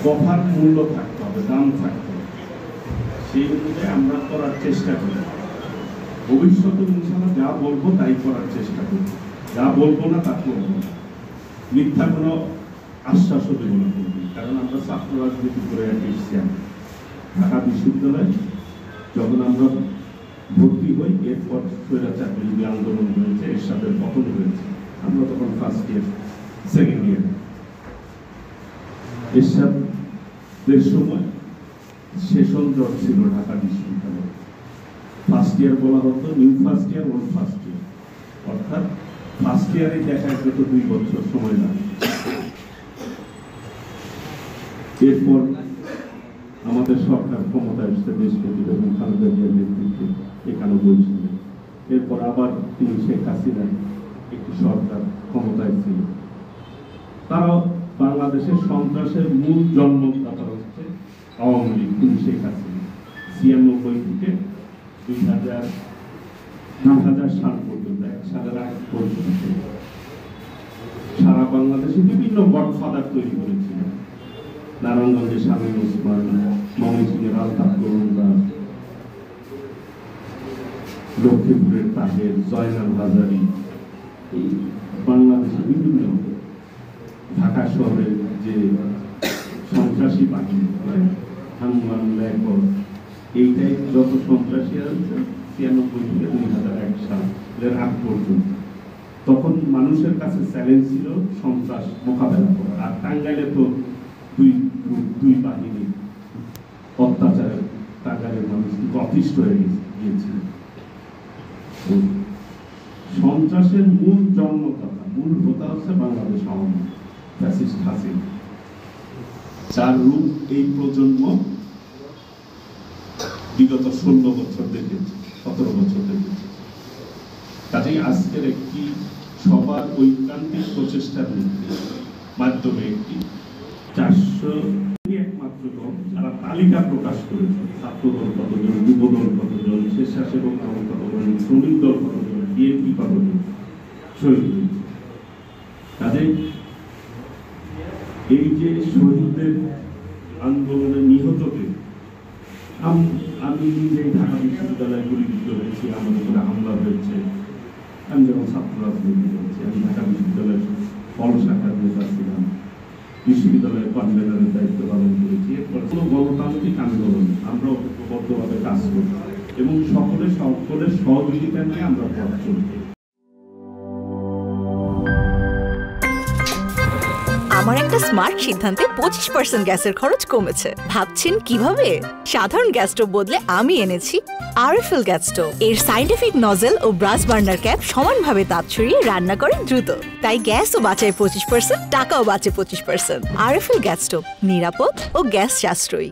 কথার মূল্য থাকতে হবে, দাম থাকতে হবে, সেই অনুযায়ী আমরা করার চেষ্টা করি। ভবিষ্যতে ইনশাআল্লাহ যা বলবো তাই করার চেষ্টা করি, যা বলবো না তা করবো না, মিথ্যা কোনো আশ্বাসও দেব না। কারণ আমরা ছাত্র রাজনীতি করে এসেছি। ঢাকা বিশ্ববিদ্যালয়ে যখন আমরা ভর্তি হই, এরপর স্বৈরাচার বিরোধী আন্দোলন হয়েছে, এরশাদের পতন হয়েছে, আমরা তখন ফার্স্ট ইয়ার সেকেন্ড ইয়ার। এরশাদের সময় সেশন জট ছিল ঢাকা বিশ্ববিদ্যালয়ে। ফার্স্ট ইয়ার বলা হতো new first year, old first year, অর্থাৎ ফার্স্ট ইয়ারে দেখা যেত 2 বছর সময় লাগে। এরপর আমাদের সরকার ক্ষমতা এসেছে দেশব্যাপী এবং খালেদা জিয়ার নেতৃত্বে 91 সালে। এরপর আবার তিনি শেখ হাসিনা একটি সরকার ক্ষমতায় ছিল। তারাও বাংলাদেশের সন্ত্রাসের মূল জন্মদাতা হচ্ছে আওয়ামী লীগ, তিনি শেখ হাসিনা। 96 থেকে 2000 সাল পর্যন্ত, 1 সালের আগ পর্যন্ত সারা বাংলাদেশে বিভিন্ন গডফাদার তৈরি করেছিলেন। নারায়ণগঞ্জের শামীম ওসমান, ময়মনসিংহের আলতাফ গোলন্দাজ, লক্ষ্মীপুরের তাহের, জয়নাল হাজারী, এই বাংলাদেশে বিভিন্ন, ঢাকা শহরের যে সন্ত্রাসী বাহিনী হাঙ্গাম লেখক, এইটাই যত সন্ত্রাসী আছে 96 থেকে 2001 সালের আগ পর্যন্ত। তখন মানুষের কাছে চ্যালেঞ্জ ছিল সন্ত্রাস মোকাবেলা করা। আর টাঙ্গাইলে তো দুই বাহিনী অত্যাচারের টাঙ্গাইলের মানুষ কিন্তু অতিষ্ঠ হয়ে গিয়েছিল। সন্ত্রাসের মূল জন্মদাতা, মূল হোতা হচ্ছে বাংলাদেশ আওয়ামী লীগ, ফ্যাসিস্ট হাসিনা, যার রূপ এই প্রজন্ম বিগত 16 বছর দেখেছে, 17 বছর দেখেছে। কাজেই আজকের একটি সবার ঐকান্তিক প্রচেষ্টার মাধ্যমে একটি 400 একমাত্র দল যারা তালিকা প্রকাশ করেছে, ছাত্র দল কতজন, যুব দল কতজন, স্বেচ্ছাসেবক দল কতজন, শ্রমিক দল কতজন, বিএনপি কতজন শহীদ হয়েছে। কাজেই এই যে শহীদদের আন্দোলনে নিহতকে আমি নিজেই ঢাকা বিশ্ববিদ্যালয়ে পরিচিত হয়েছি, আমার উপরে হামলা হয়েছে। আমি যখন ছাত্র রাজনীতি করেছি, আমি ঢাকা বিশ্ববিদ্যালয়ের ফল শাখার নেতা ছিলাম, বিশ্ববিদ্যালয়ের কনভেনারের দায়িত্ব পালন করেছি। এরপর কোনো গণতান্ত্রিক আন্দোলন আমরা ঐক্যবদ্ধভাবে কাজ করি এবং সকলের সহযোগিতা নিয়ে আমরা পথ চলি। আমার একটা স্মার্ট সিদ্ধান্তে 25% গ্যাসের খরচ কমেছে। ভাবছেন কিভাবে? সাধারণ গ্যাস স্টোভ বদলে আমি এনেছি আরএফএল গ্যাস স্টোভ। এর সাইন্টিফিক নজল ও ব্রাস বার্নার ক্যাপ সমানভাবে তাপ ছড়িয়ে রান্না করে দ্রুত, তাই গ্যাসও বাঁচায় 25%, টাকাও বাঁচে 25%। আরএফএল গ্যাস স্টোভ নিরাপদ ও গ্যাস সাশ্রয়ী।